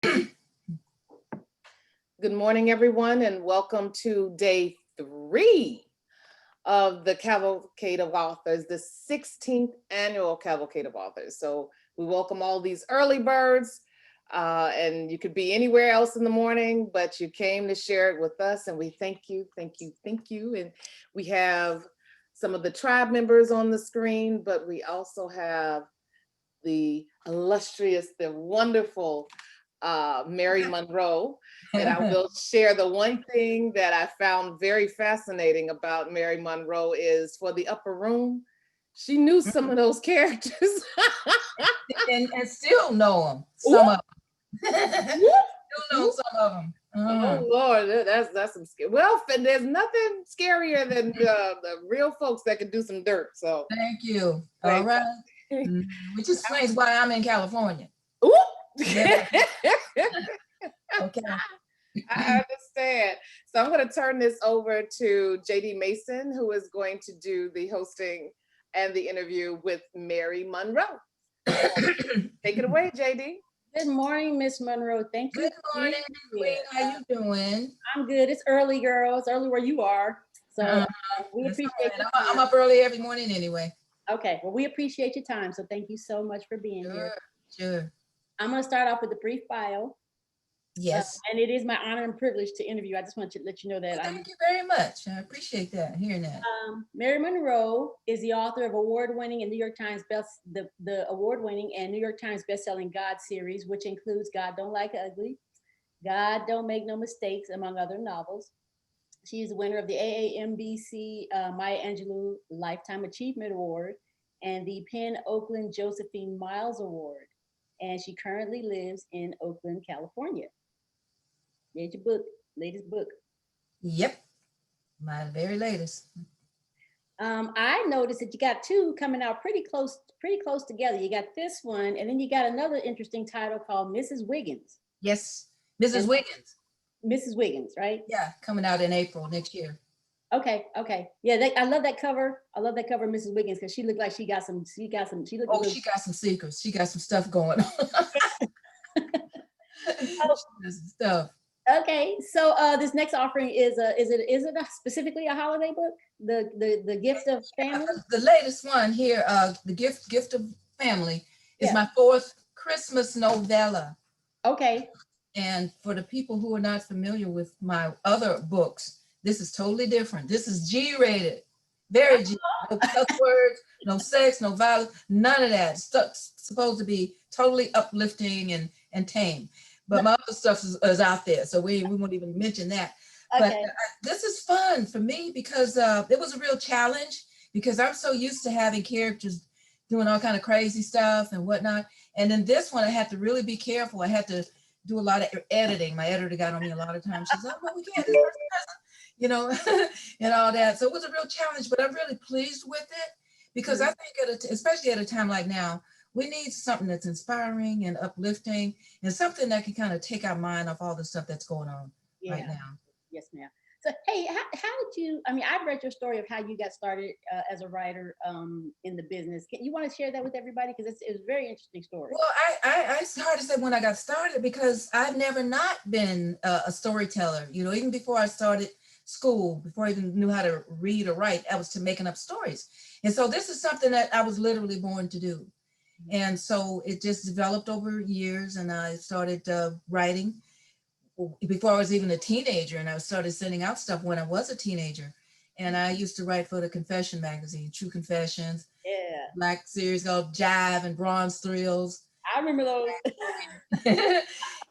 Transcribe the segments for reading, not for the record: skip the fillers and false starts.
Good morning, everyone, and welcome to day 3 of the Cavalcade of Authors, the 16th annual Cavalcade of Authors. So we welcome all these early birds, and you could be anywhere else in the morning, but you came to share it with us, and we thank you, thank you, thank you. And we have some of the tribe members on the screen, but we also have the illustrious, the wonderful Mary Monroe. And I will share the one thing that I found very fascinating about Mary Monroe is for the upper room, she knew some of those characters. and still know them, some of them. Still know some of them. Oh Lord, that's some scary. Well, there's nothing scarier than the real folks that can do some dirt. So thank you. All right. Which explains why I'm in California. Ooh. Yeah. Okay. I understand. So I'm going to turn this over to JD Mason, who is going to do the hosting and the interview with Mary Monroe. Take it away, JD. Good morning, Miss Monroe. Thank you. Good morning, Queen. How you doing? I'm good. It's early, girl. It's early where you are. So we appreciate it. I'm up early every morning anyway. Okay. Well, we appreciate your time. So thank you so much for being here. Sure. I'm going to start off with a brief bio. Yes. And it is my honor and privilege to interview. I just want to let you know that. Well, thank you very much. I appreciate that, hearing that. Mary Monroe is the author of award-winning and New York Times the award-winning and New York Times bestselling God series, which includes God Don't Like Ugly, God Don't Make No Mistakes, among other novels. She is the winner of the AAMBC Maya Angelou Lifetime Achievement Award and the Penn Oakland Josephine Miles Award. And she currently lives in Oakland, California. There's your book, latest book. Yep, my very latest. I noticed that you got two coming out pretty close together. You got this one, and then you got another interesting title called Mrs. Wiggins. Yes, Mrs. Wiggins. Mrs. Wiggins, right? Yeah, coming out in April next year. Okay. Yeah, I love that cover. I love that cover, Mrs. Wiggins, because she looked like she got some. She got some secrets. She got some stuff going on. Stuff. Okay, so this next offering is it specifically a holiday book? The Gift of Family. The latest one here, the Gift of Family, is my 4th Christmas novella. Okay. And for the people who are not familiar with my other books, this is totally different. This is G-rated, very G. No cuss words, no sex, no violence, none of that. Stuff's supposed to be totally uplifting and tame. But my other stuff is out there, so we won't even mention that. Okay. But this is fun for me because it was a real challenge, because I'm so used to having characters doing all kind of crazy stuff and whatnot. And then this one, I had to really be careful. I had to do a lot of editing. My editor got on me a lot of times. She's like, "Oh, we can't, this person," and all that. So it was a real challenge, but I'm really pleased with it, because I think especially at a time like now, we need something that's inspiring and uplifting, and something that can kind of take our mind off all the stuff that's going on right now. Yes, ma'am. So, hey, how did you, I've read your story of how you got started as a writer in the business. You want to share that with everybody? Because it's a very interesting story. Well, it's hard to say when I got started, because I've never not been a storyteller. Even before I started school, before I even knew how to read or write, I was making up stories. And so this is something that I was literally born to do. And so it just developed over years, and I started writing before I was even a teenager, and I started sending out stuff when I was a teenager. And I used to write for the Confession magazine, True Confessions, Black series called Jive and Bronze Thrills. I remember those.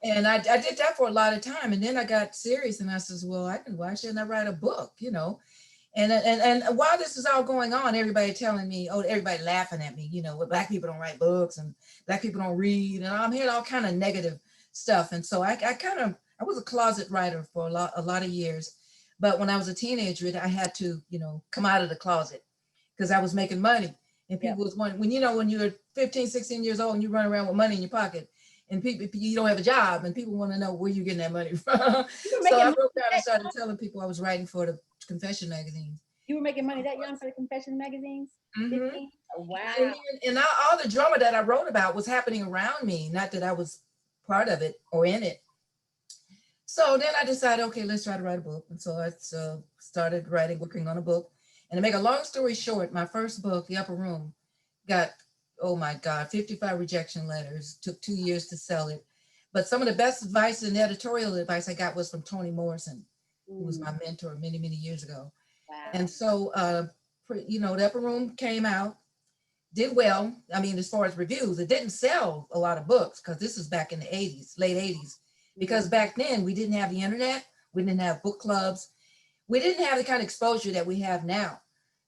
And I did that for a lot of time, and then I got serious, and I says, well, why shouldn't I write a book, And while this is all going on, everybody telling me, everybody laughing at me, Black people don't write books and Black people don't read, and I'm hearing all kind of negative stuff. And so I was a closet writer for a lot of years, but when I was a teenager, I had to, come out of the closet, because I was making money, and people was wondering, when you're 15, 16 years old and you run around with money in your pocket, and you don't have a job, and people want to know where you're getting that money from. So I broke down and started telling people I was writing for the Confession magazines. You were making money that young for the Confession magazines? Mm-hmm. Wow. And all the drama that I wrote about was happening around me, not that I was part of it or in it. So then I decided, okay, let's try to write a book. And so I started working on a book. And to make a long story short, my first book, The Upper Room, got, oh my God, 55 rejection letters. Took 2 years to sell it. But some of the best advice and editorial advice I got was from Toni Morrison, who was my mentor many, many years ago. Wow. And so, The Upper Room came out, did well. I mean, as far as reviews, it didn't sell a lot of books because this is back in the 80s, late 80s. Because back then we didn't have the internet, we didn't have book clubs, we didn't have the kind of exposure that we have now.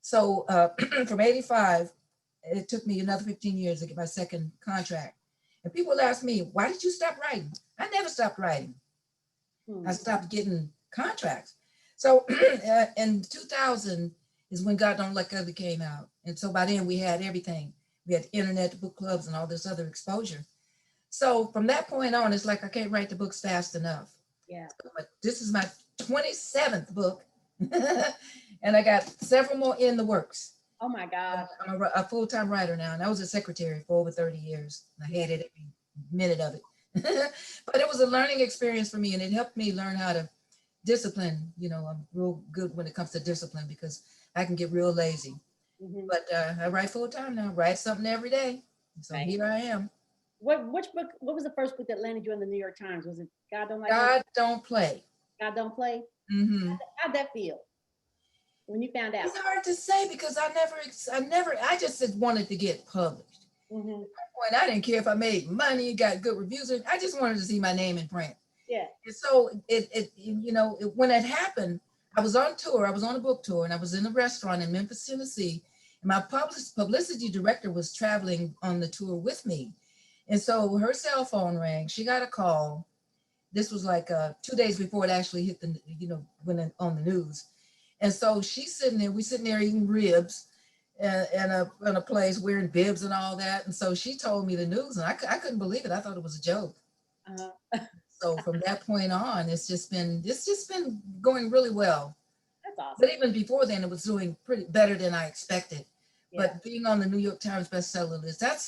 So from 85, it took me another 15 years to get my second contract. And people will ask me, why did you stop writing? I never stopped writing. I stopped getting contracts. So in 2000 is when God Don't Like Ugly came out. And so by then we had everything. We had the internet, book clubs, and all this other exposure. So from that point on, it's like I can't write the books fast enough. Yeah. But this is my 27th book. And I got several more in the works. Oh my gosh. I'm a full-time writer now, and I was a secretary for over 30 years. I hated every minute of it. But it was a learning experience for me, and it helped me learn how to discipline. I'm real good when it comes to discipline because I can get real lazy. But I write full-time now, write something every day. So Right. Here I am. Which book? What was the first book that landed you in the New York Times? Was it God Don't Like God Don't Play. God Don't Play? Mm-hmm. How'd that feel when you found out? It's hard to say because I just wanted to get published. At that point, I didn't care if I made money, got good reviews. I just wanted to see my name in print. Yeah. And so when it happened, I was on tour. I was on a book tour, and I was in a restaurant in Memphis, Tennessee. And my publicity director was traveling on the tour with me. And so her cell phone rang. She got a call. This was like 2 days before it actually hit went on the news. And so she's sitting there, we sitting there eating ribs in a place wearing bibs and all that. And so she told me the news, and I couldn't believe it. I thought it was a joke. So from that point on, it's just been going really well. That's awesome. But even before then, it was doing pretty better than I expected. Yeah. But being on the New York Times bestseller list, that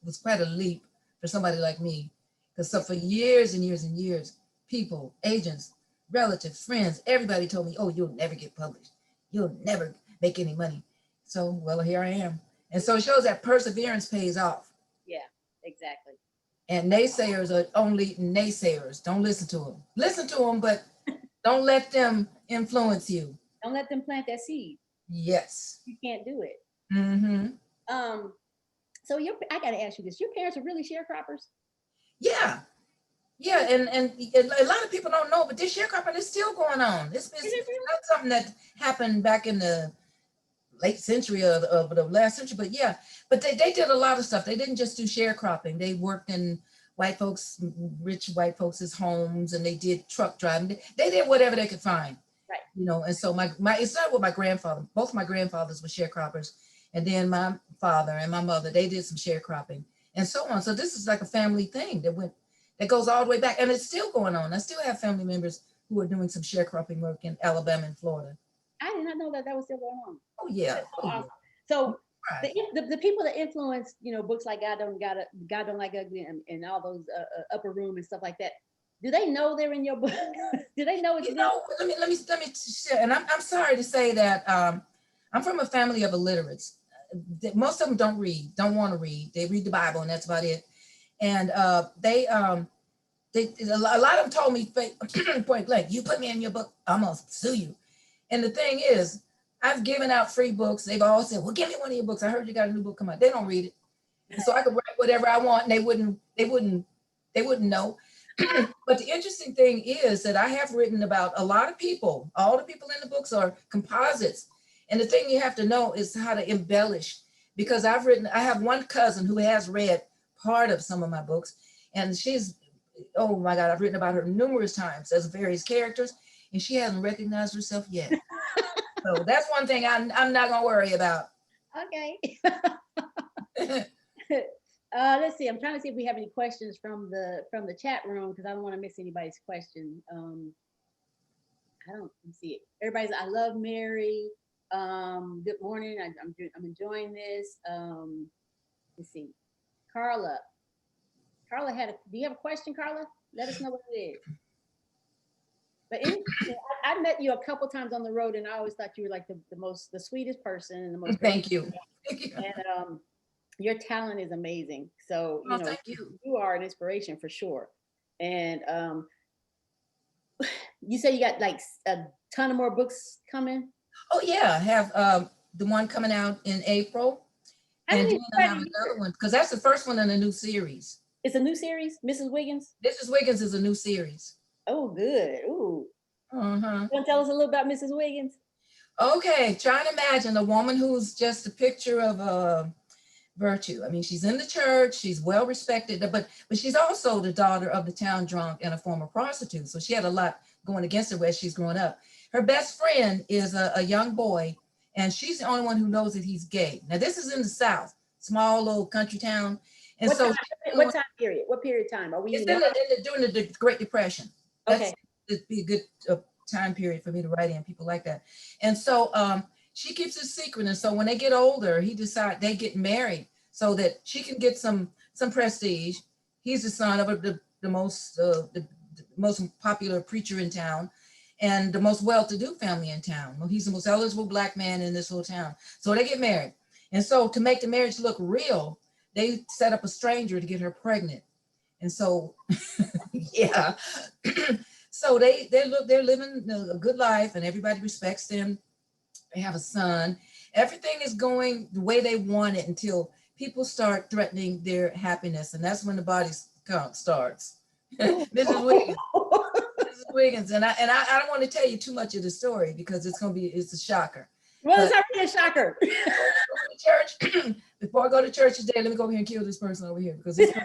was quite a leap for somebody like me. Because so for years and years and years, people, agents, relatives, friends, everybody told me, oh, you'll never get published. You'll never make any money. So, well, here I am. And so it shows that perseverance pays off. Yeah, exactly. And naysayers are only naysayers. Don't listen to them. Listen to them, but don't let them influence you. Don't let them plant that seed. Yes. You can't do it. Mm-hmm. So I got to ask you this. Your parents are really sharecroppers? Yeah. Yeah, and a lot of people don't know, but this sharecropping is still going on. It's not something that happened back in the late century of the last century, but yeah. But they did a lot of stuff. They didn't just do sharecropping. They worked in rich white folks' homes, and they did truck driving. They did whatever they could find. Right. And so it started with my grandfather. Both my grandfathers were sharecroppers. And then my father and my mother, they did some sharecropping and so on. So this is like a family thing that goes all the way back, and it's still going on. I still have family members who are doing some sharecropping work in Alabama and Florida. I did not know that was still going on. Oh yeah. Awesome. So right. the people that influence, books like God Don't Like Ugly and all those Upper Room and stuff like that, do they know they're in your book? Do they know it's let me share. And I'm sorry to say that I'm from a family of illiterates. Most of them don't want to read. They read the Bible, and that's about it. And a lot of them told me point blank, you put me in your book, I'm gonna sue you. And the thing is, I've given out free books. They've all said, well, give me one of your books. I heard you got a new book come out. They don't read it. And so I could write whatever I want, and they wouldn't know. But the interesting thing is that I have written about a lot of people. All the people in the books are composites. And the thing you have to know is how to embellish, because I have one cousin who has read part of some of my books, and she's, oh my God, I've written about her numerous times as various characters, and she hasn't recognized herself yet. So that's one thing I'm not gonna worry about. Okay. Let's see. I'm trying to see if we have any questions from the chat room, because I don't want to miss anybody's question. I don't see it. Everybody's, I love Mary. Good morning. I'm enjoying this. Let's see. Carla Carla do you have a question, Carla? Let us know what it is. But anyway, I met you a couple times on the road, and I always thought you were like the sweetest person and the most. Thank you. And your talent is amazing. So Thank you. You are an inspiration for sure. And you say you got like a ton of more books coming. Oh yeah, I have the one coming out in April, and then I have another one because that's the first one in a new series. It's a new series, Mrs. Wiggins. Mrs. Wiggins is a new series. Oh, good. Ooh. Uh-huh. You want to tell us a little about Mrs. Wiggins? Okay, try to imagine a woman who's just a picture of virtue. I mean, she's in the church, she's well respected, but she's also the daughter of the town drunk and a former prostitute. So she had a lot going against her as she's growing up. Her best friend is a young boy, and she's the only one who knows that he's gay. Now, this is in the South, small little country town. And what so time, what time period? What period of time? Are we it's during the Great Depression. Okay. It'd be a good time period for me to write in, people like that. And so she keeps it secret. And so when they get older, they get married so that she can get some prestige. He's the son of the most popular preacher in town and the most well-to-do family in town. Well, he's the most eligible Black man in this whole town. So they get married. And so to make the marriage look real, they set up a stranger to get her pregnant. And so, yeah. So they're living a good life and everybody respects them. They have a son. Everything is going the way they want it until people start threatening their happiness. And that's when the body count starts. Mrs. Wiggins. Mrs. Wiggins. And I don't want to tell you too much of the story because it's a shocker. Well, it's already a shocker. Church, before I go to church today, let me go over here and kill this person over here because it's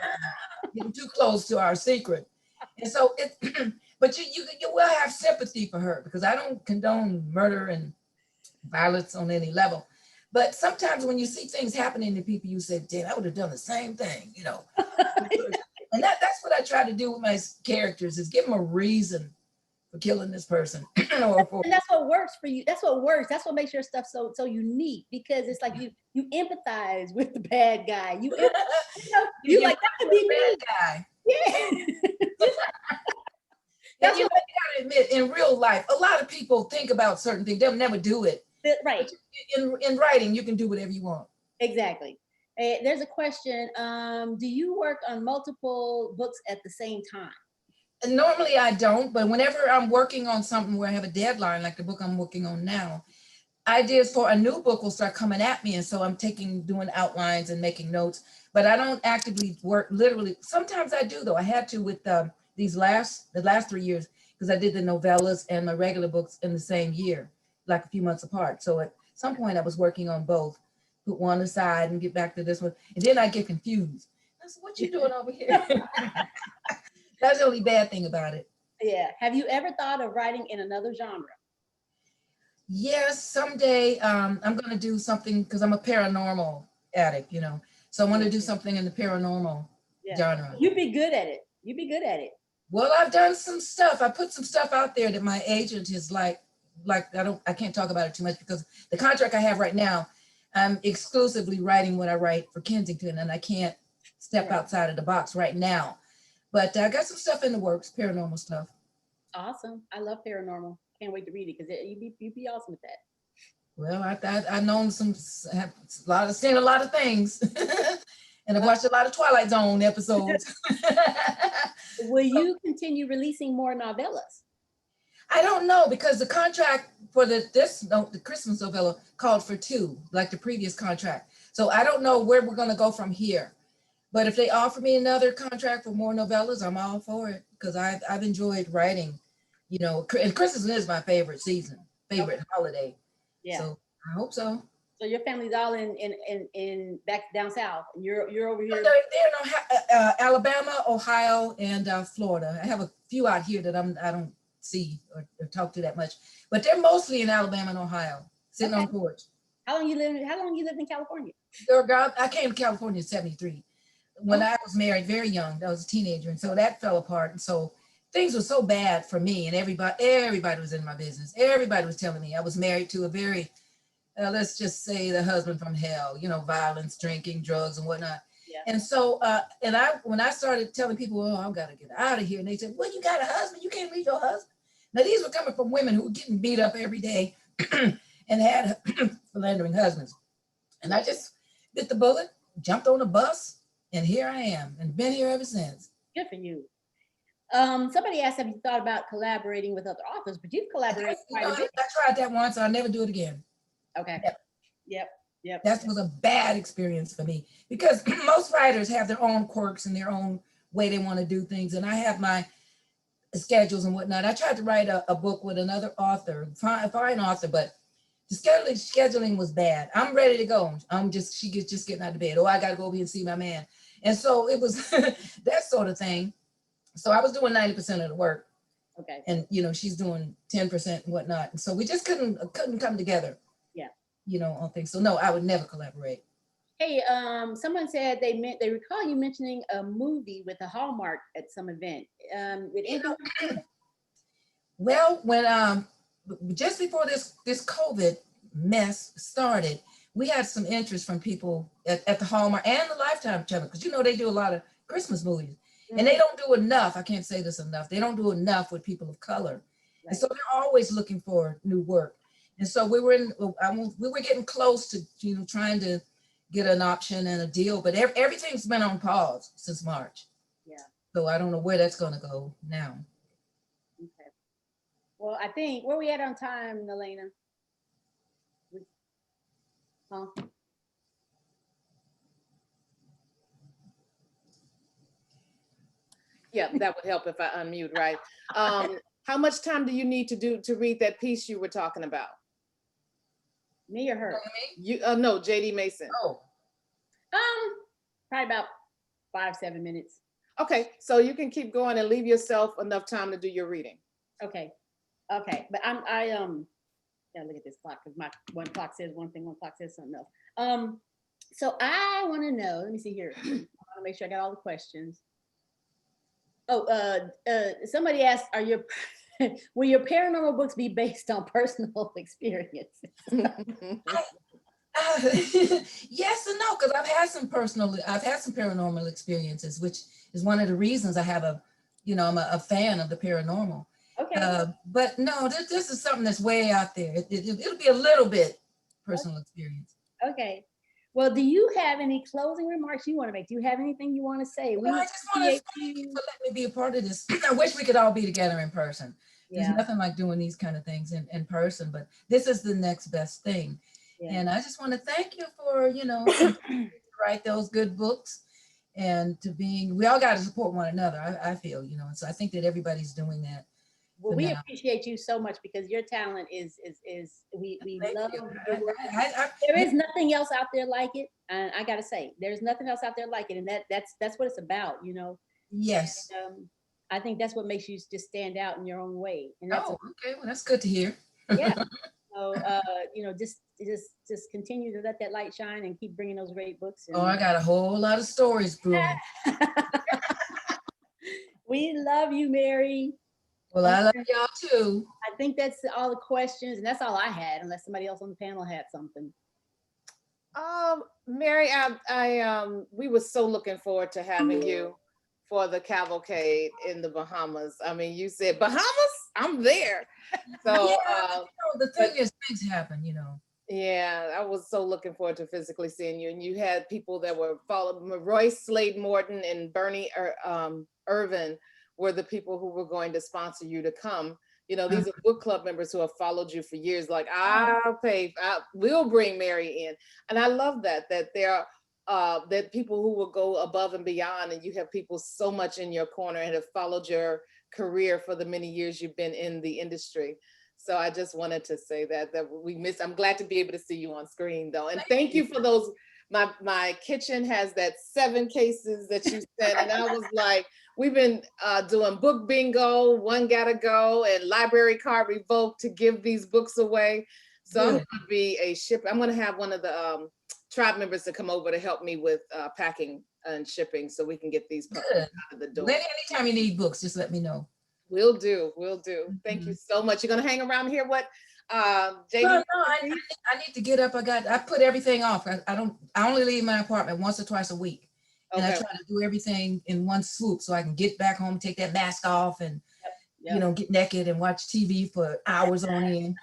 getting too close to our secret. And so but you will have sympathy for her because I don't condone murder and violence on any level. But sometimes when you see things happening to people, you say, damn, I would have done the same thing, And that's what I try to do with my characters is give them a reason for killing this person. And that's what works for you. That's what works. That's what makes your stuff so unique because it's like you empathize with the bad guy. You like that could be bad guy. Yeah. That's what I gotta admit, in real life, a lot of people think about certain things. They'll never do it. Right. In writing, you can do whatever you want. Exactly. There's a question. Do you work on multiple books at the same time? And normally I don't, but whenever I'm working on something where I have a deadline, like the book I'm working on now, ideas for a new book will start coming at me. And so I'm doing outlines and making notes, but I don't actively work literally. Sometimes I do though. I had to with the last 3 years, because I did the novellas and my regular books in the same year, like a few months apart. So at some point I was working on both, put one aside and get back to this one. And then I get confused. I said, what you doing over here? That's the only bad thing about it. Yeah. Have you ever thought of writing in another genre? Yes, someday I'm going to do something because I'm a paranormal addict, So I want to do something in the paranormal genre. You'd be good at it. Well, I've done some stuff. I put some stuff out there that my agent is like I can't talk about it too much because the contract I have right now, I'm exclusively writing what I write for Kensington and I can't step outside of the box right now. But I got some stuff in the works, paranormal stuff. Awesome. I love paranormal. Can't wait to read it because you'd be awesome with that. Well, I've known seen a lot of things. And I've watched a lot of Twilight Zone episodes. Will you continue releasing more novellas? I don't know because the contract for the Christmas novella called for 2, like the previous contract. So I don't know where we're going to go from here. But if they offer me another contract for more novellas, I'm all for it because I've enjoyed writing, and Christmas is my favorite holiday. Yeah. So I hope so. So your family's all in back down south. And you're over here. They're in Alabama, Ohio, and Florida. I have a few out here that I don't see or talk to that much, but they're mostly in Alabama and Ohio, sitting on the porch. How long you lived in California? Girl, I came to California in '73. When I was married, very young, I was a teenager, and so that fell apart. And so things were so bad for me, and everybody was in my business. Everybody was telling me I was married to a very, let's just say, the husband from hell. Violence, drinking, drugs, and whatnot. And so, when I started telling people, oh, I've got to get out of here, and they said, well, you got a husband, you can't leave your husband. Now, these were coming from women who were getting beat up every day and had philandering husbands. And I just bit the bullet, jumped on a bus, and here I am, and been here ever since. Good for you. Somebody asked, have you thought about collaborating with other authors? But you've collaborated quite a bit. I tried that once, so I'll never do it again. Okay. Yep. That was a bad experience for me, because most writers have their own quirks and their own way they want to do things. And I have my schedules and whatnot. I tried to write a book with another author, fine author, but the scheduling was bad. I'm ready to go. She gets just getting out of bed. Oh, I got to go over here and see my man. And so it was that sort of thing. So I was doing 90% of the work. Okay. And, she's doing 10% and whatnot. And so we just couldn't come together. Yeah. On things. So no, I would never collaborate. Hey, someone said they recall you mentioning a movie with a Hallmark at some event. Well, when just before this COVID mess started, we had some interest from people at the Hallmark and the Lifetime channel, because they do a lot of Christmas movies. And they don't do enough. I can't say this enough. They don't do enough with people of color. Right. And so they're always looking for new work. And so we were getting close to, trying to get an option and a deal, but everything's been on pause since March. Yeah. So I don't know where that's going to go now. Okay. Well, I think, where we at on time, Elena? Huh? Yeah, that would help if I unmute, right? How much time do you need to read that piece you were talking about? Me or her? No, JD Mason. Oh. Probably about 5-7 minutes. Okay, so you can keep going and leave yourself enough time to do your reading. Okay. But I gotta look at this clock, because my one clock says one thing, one clock says something else. So I want to know, let me see here. I want to make sure I got all the questions. Somebody asked, will your paranormal books be based on personal experiences? Yes and no, because I've had some paranormal experiences, which is one of the reasons I have I'm a fan of the paranormal. Okay. But no, this is something that's way out there. It'll be a little bit personal experience. Okay. Well, do you have any closing remarks you want to make? Do you have anything you want to say? Well, I just want to thank you for letting me be a part of this. I wish we could all be together in person. Yeah. There's nothing like doing these kind of things in person, but this is the next best thing. Yeah. And I just want to thank you for, to write those good books, and we all got to support one another, I feel, and so I think that everybody's doing that. Well, we appreciate you so much, because your talent is we love your work. There is nothing else out there like it, and I gotta say, there's nothing else out there like it, and that's what it's about, Yes. And, I think that's what makes you just stand out in your own way. And okay, well, that's good to hear. Yeah. So just continue to let that light shine and keep bringing those great books. Oh, I got a whole lot of stories brewing. We love you, Mary. Well, I love y'all too. I think that's all the questions, and that's all I had, unless somebody else on the panel had something. Mary, we were so looking forward to having you for the cavalcade in the Bahamas. I mean, you said Bahamas? I'm there. So the thing is, things happen, Yeah, I was so looking forward to physically seeing you. And you had people that were following. Royce Slade Morton and Bernie Irvin were the people who were going to sponsor you to come. These are book club members who have followed you for years. Like, we'll bring Mary in. And I love that there are that people who will go above and beyond, and you have people so much in your corner and have followed your career for the many years you've been in the industry. So I just wanted to say that I'm glad to be able to see you on screen though. And thank you for those. My kitchen has that 7 cases that you sent, and I was like, we've been doing book bingo, one gotta go, and library card revoked to give these books away. So I'm gonna be a shipper. I'm gonna have one of the tribe members to come over to help me with packing and shipping, so we can get these out of the door. Anytime you need books, just let me know. Will do. Thank you so much. You're gonna hang around here? What? JD? No, I need to get up. I put everything off. I only leave my apartment once or twice a week, And I Okay. try to do everything in one swoop so I can get back home, take that mask off and, Yep. get naked and watch TV for hours on end.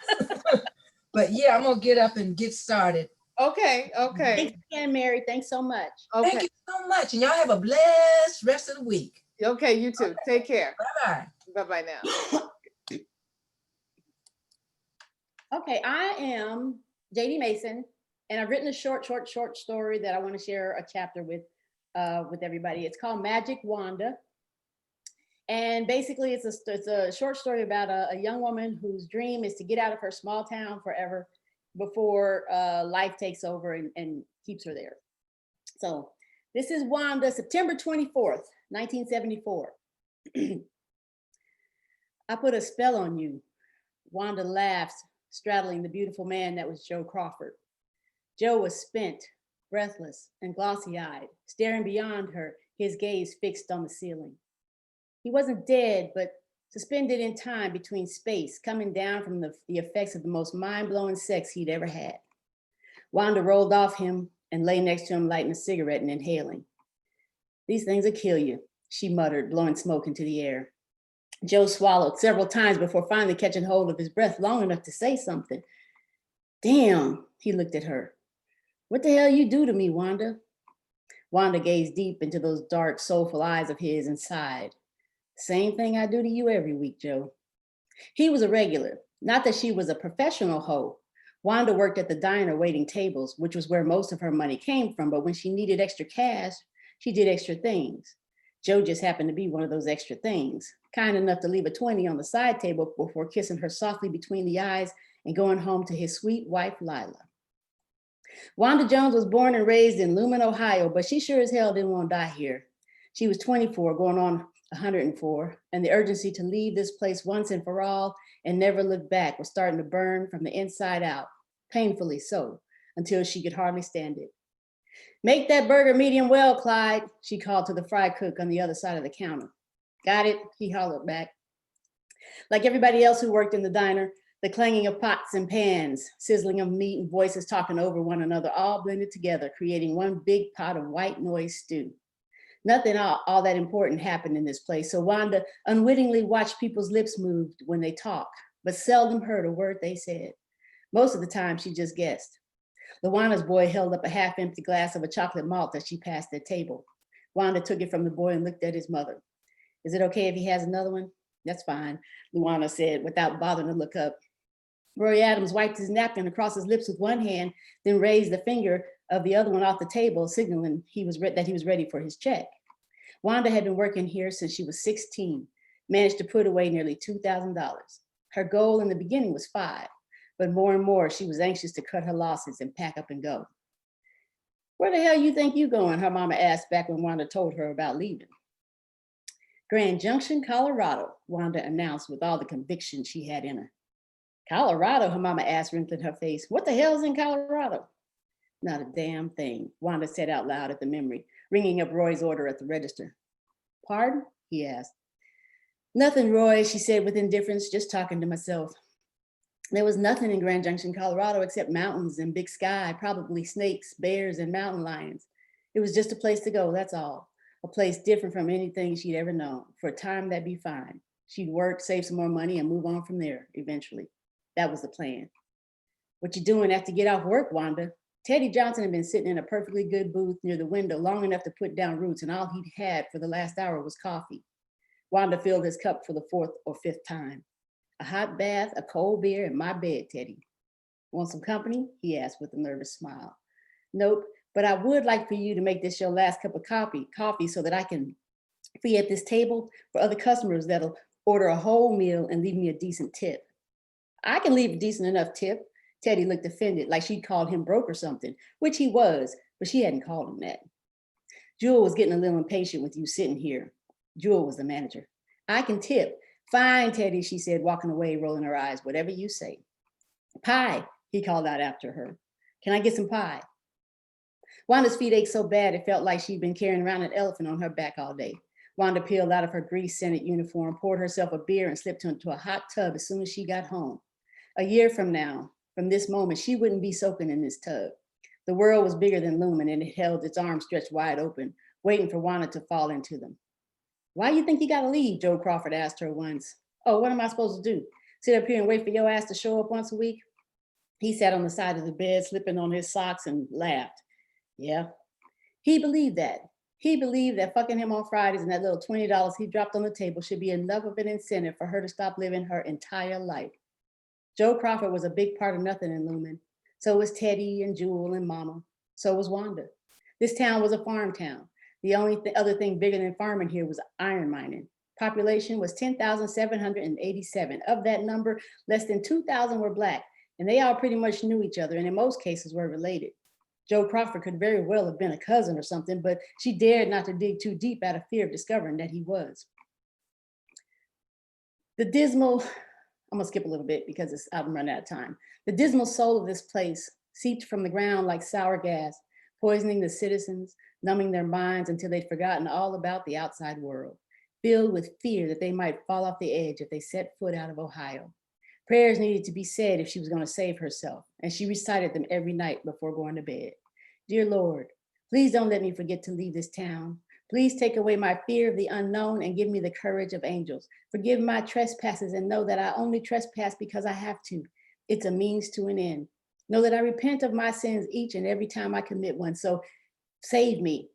But yeah, I'm gonna get up and get started. Okay. Thanks Okay. again, Mary. Thanks so much. Thank Okay. you so much. And y'all have a blessed rest of the week. Okay. You too. Take care. Bye-bye. Bye-bye now. Okay, I am JD Mason, and I've written a short story that I want to share a chapter with everybody. It's called Magic Wanda. And basically, it's a short story about a young woman whose dream is to get out of her small town forever before life takes over and keeps her there. So this is Wanda, September 24th, 1974. I put a spell on you. Wanda laughs, straddling the beautiful man that was Joe Crawford. Joe was spent, breathless, and glossy-eyed, staring beyond her, his gaze fixed on the ceiling. He wasn't dead, but suspended in time between space, coming down from the effects of the most mind-blowing sex he'd ever had. Wanda rolled off him and lay next to him, lighting a cigarette and inhaling. "These things will kill you," she muttered, blowing smoke into the air. Joe swallowed several times before finally catching hold of his breath long enough to say something. "Damn," he looked at her. "What the hell you do to me, Wanda?" Wanda gazed deep into those dark, soulful eyes of his and sighed. "Same thing I do to you every week, Joe." He was a regular, not that she was a professional hoe. Wanda worked at the diner waiting tables, which was where most of her money came from, but when she needed extra cash, she did extra things. Joe just happened to be one of those extra things, kind enough to leave a 20 on the side table before kissing her softly between the eyes and going home to his sweet wife, Lila. Wanda Jones was born and raised in Lumen, Ohio, but she sure as hell didn't want to die here. She was 24, going on 104, and the urgency to leave this place once and for all and never look back was starting to burn from the inside out, painfully so, until she could hardly stand it. "Make that burger medium well, Clyde," she called to the fry cook on the other side of the counter. "Got it," he hollered back. Like everybody else who worked in the diner, the clanging of pots and pans, sizzling of meat, and voices talking over one another all blended together, creating one big pot of white noise stew. Nothing all that important happened in this place, so Wanda unwittingly watched people's lips move when they talked, but seldom heard a word they said. Most of the time, she just guessed. Luana's boy held up a half-empty glass of a chocolate malt as she passed their table. Wanda took it from the boy and looked at his mother. "Is it okay if he has another one?" "That's fine," Luana said, without bothering to look up. Roy Adams wiped his napkin across his lips with one hand, then raised the finger of the other one off the table, signaling that he was ready for his check. Wanda had been working here since she was 16, managed to put away nearly $2,000. Her goal in the beginning was $5, but more and more she was anxious to cut her losses and pack up and go. "Where the hell you think you going?" her mama asked back when Wanda told her about leaving. "Grand Junction, Colorado," Wanda announced with all the conviction she had in her. "Colorado?" her mama asked, wrinkling her face. "What the hell's in Colorado?" "Not a damn thing," Wanda said out loud at the memory, ringing up Roy's order at the register. "Pardon?" he asked. "Nothing, Roy," she said with indifference, "just talking to myself." There was nothing in Grand Junction, Colorado, except mountains and big sky, probably snakes, bears, and mountain lions. It was just a place to go, that's all. A place different from anything she'd ever known. For a time, that'd be fine. She'd work, save some more money, and move on from there eventually. That was the plan. "What you doing after you get off work, Wanda?" Teddy Johnson had been sitting in a perfectly good booth near the window long enough to put down roots, and all he'd had for the last hour was coffee. Wanda filled his cup for the 4th or 5th time. "A hot bath, a cold beer, and my bed, Teddy." "Want some company?" he asked with a nervous smile. "Nope, but I would like for you to make this your last cup of coffee so that I can be at this table for other customers that'll order a whole meal and leave me a decent tip." "I can leave a decent enough tip." Teddy looked offended, like she'd called him broke or something, which he was, but she hadn't called him that. "Jewel was getting a little impatient with you sitting here." Jewel was the manager. "I can tip." "Fine, Teddy," she said, walking away, rolling her eyes. "Whatever you say." "Pie," he called out after her. "Can I get some pie?" Wanda's feet ached so bad it felt like she'd been carrying around an elephant on her back all day. Wanda peeled out of her grease-scented uniform, poured herself a beer, and slipped into a hot tub as soon as she got home. A year from now, from this moment, she wouldn't be soaking in this tub. The world was bigger than Lumen, and it held its arms stretched wide open, waiting for Wanda to fall into them. Why you think you gotta leave? Joe Crawford asked her once. Oh, what am I supposed to do? Sit up here and wait for your ass to show up once a week? He sat on the side of the bed, slipping on his socks, and laughed. Yeah, he believed that. He believed that fucking him on Fridays and that little $20 he dropped on the table should be enough of an incentive for her to stop living her entire life. Joe Crawford was a big part of nothing in Lumen. So was Teddy and Jewel and Mama. So was Wanda. This town was a farm town. The only other thing bigger than farming here was iron mining. Population was 10,787. Of that number, less than 2,000 were Black, and they all pretty much knew each other and in most cases were related. Joe Crawford could very well have been a cousin or something, but she dared not to dig too deep out of fear of discovering that he was. The dismal, I'm gonna skip a little bit because I'm running out of time. The dismal soul of this place seeped from the ground like sour gas, poisoning the citizens, numbing their minds until they'd forgotten all about the outside world, filled with fear that they might fall off the edge if they set foot out of Ohio. Prayers needed to be said if she was going to save herself, and she recited them every night before going to bed. Dear Lord, please don't let me forget to leave this town. Please take away my fear of the unknown and give me the courage of angels. Forgive my trespasses and know that I only trespass because I have to. It's a means to an end. Know that I repent of my sins each and every time I commit one. So save me.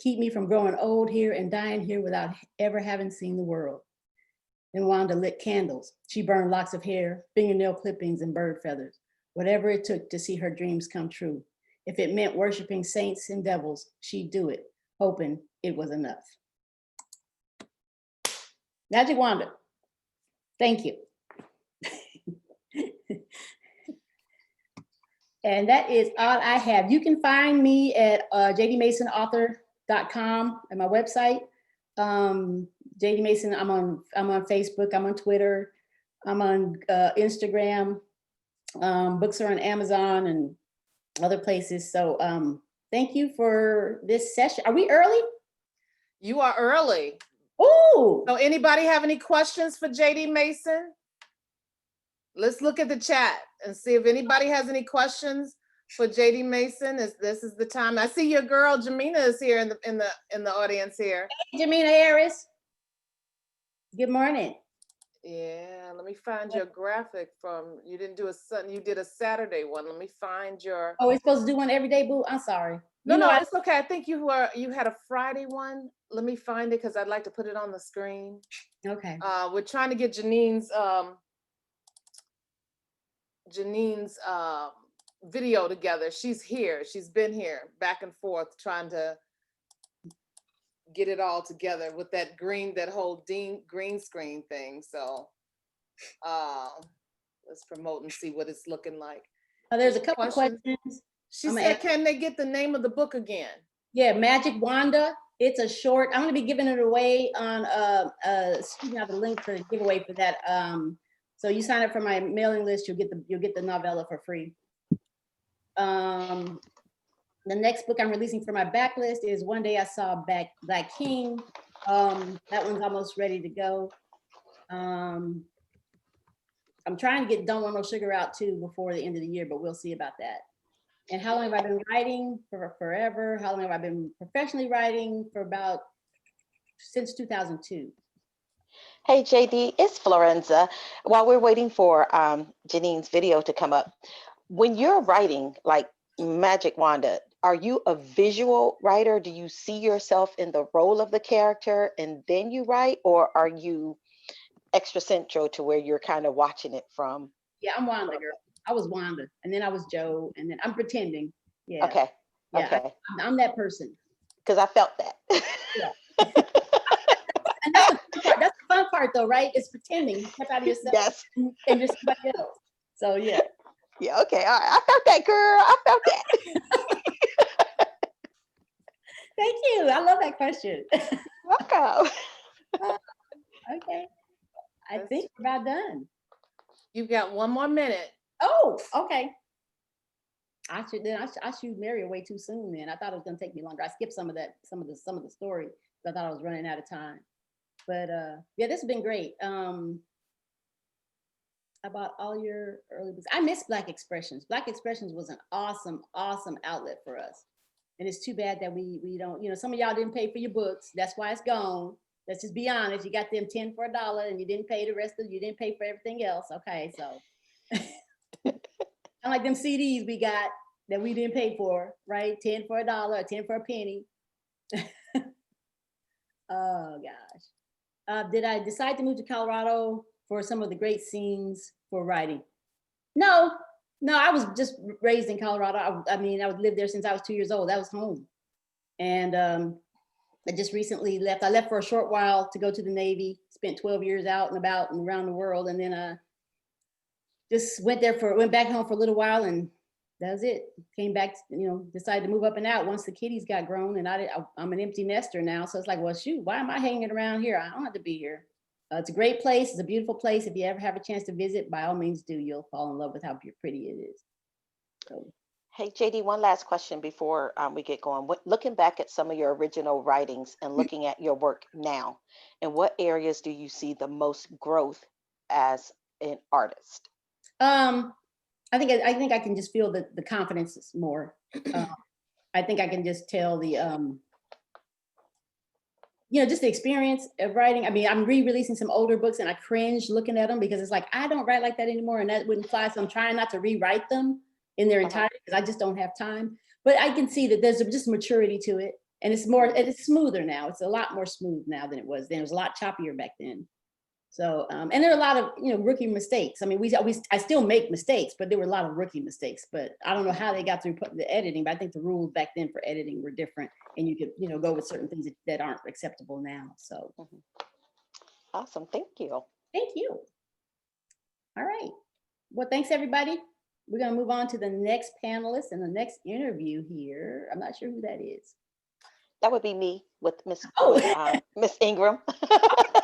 Keep me from growing old here and dying here without ever having seen the world. Then Wanda lit candles. She burned locks of hair, fingernail clippings, and bird feathers. Whatever it took to see her dreams come true. If it meant worshiping saints and devils, she'd do it, hoping it was enough. Magic Wanda. Thank you. And that is all I have. You can find me at jdmasonauthor.com at my website. JD Mason, I'm on Facebook, I'm on Twitter, I'm on Instagram. Books are on Amazon and other places. So thank you for this session. Are we early? You are early. Oh, So anybody have any questions for JD Mason? Let's look at the chat and see if anybody has any questions for JD Mason. This is the time. I see your girl Jamina is here in the audience here. hey, Jamina Harris. Good morning. Yeah, let me find your graphic from, you did a Saturday one. Let me find your. Oh, we're supposed to do one every day, boo? I'm sorry. No, it's okay. I think you had a Friday one. Let me find it because I'd like to put it on the screen. Okay. We're trying to get Janine's video together. She's here. She's been here back and forth trying to get it all together with that whole green screen thing. So let's promote and see what it's looking like. Oh, there's a couple questions. She said, can they get the name of the book again? Yeah, Magic Wanda. It's a short. I'm going to be giving it away on speaking of the link for the giveaway for that. So you sign up for my mailing list, you'll get the novella for free. The next book I'm releasing for my backlist is One Day I Saw Black King. That one's almost ready to go. I'm trying to get Don't Want No Sugar out too before the end of the year, but we'll see about that. And how long have I been writing? For forever. How long have I been professionally writing? Since 2002. Hey JD, it's Florenza. While we're waiting for Janine's video to come up, when you're writing like Magic Wanda, are you a visual writer? Do you see yourself in the role of the character and then you write, or are you extracentral to where you're kind of watching it from? Yeah, I'm Wanda, girl. I was Wanda, and then I was Joe, and then I'm pretending. Yeah. Okay. Yeah, okay. I'm that person. Because I felt that. Yeah. And that's the fun part, though, right? It's pretending. You step out of yourself. Yes. And just somebody else. So yeah. Yeah. Okay. All right. I felt that, girl. I felt that. Thank you. I love that question. Welcome. Okay. I think we're about done. You've got 1 more minute. Oh, okay. I shoot Mary away too soon. Then I thought it was gonna take me longer. I skipped some of the story. I thought I was running out of time. But yeah, this has been great. About all your early books. I miss Black Expressions. Black Expressions was an awesome outlet for us. And it's too bad that we don't, you know, some of y'all didn't pay for your books. That's why it's gone. Let's just be honest. You got them 10 for $1 and you didn't pay the rest of, you didn't pay for everything else. Okay, so unlike them CDs we got that we didn't pay for, right? 10 for $1 or 10 for a penny. Oh gosh. Did I decide to move to Colorado for some of the great scenes for writing? No, I was just raised in Colorado. I mean, I would live there since I was 2 years old. That was home. And I just recently left. I left for a short while to go to the Navy, spent 12 years out and about and around the world. And then just went back home for a little while, and that was it. Came back, you know, decided to move up and out once the kitties got grown, and I'm an empty nester now. So it's like, well, shoot, why am I hanging around here? I don't have to be here. It's a great place. It's a beautiful place. If you ever have a chance to visit, by all means do. You'll fall in love with how pretty it is. So. Hey, JD, one last question before we get going. Looking back at some of your original writings and looking at your work now, in what areas do you see the most growth as an artist? I think I can just feel the confidence is more. I think I can just tell the you know, just the experience of writing. I mean, I'm re-releasing some older books and I cringe looking at them because it's like, I don't write like that anymore, and that wouldn't fly. So I'm trying not to rewrite them in their entirety because I just don't have time. But I can see that there's just maturity to it, and it's smoother now. It's a lot more smooth now than it was then. It was a lot choppier back then. So, and there are a lot of, you know, rookie mistakes. I mean, I still make mistakes, but there were a lot of rookie mistakes. But I don't know how they got through the editing, but I think the rules back then for editing were different, and you could, you know, go with certain things that aren't acceptable now. So, Awesome, thank you. thank you. All right. Well, thanks everybody. We're gonna move on to the next panelist and the next interview here. I'm not sure who that is. That would be me with Miss Oh. Miss Ingram.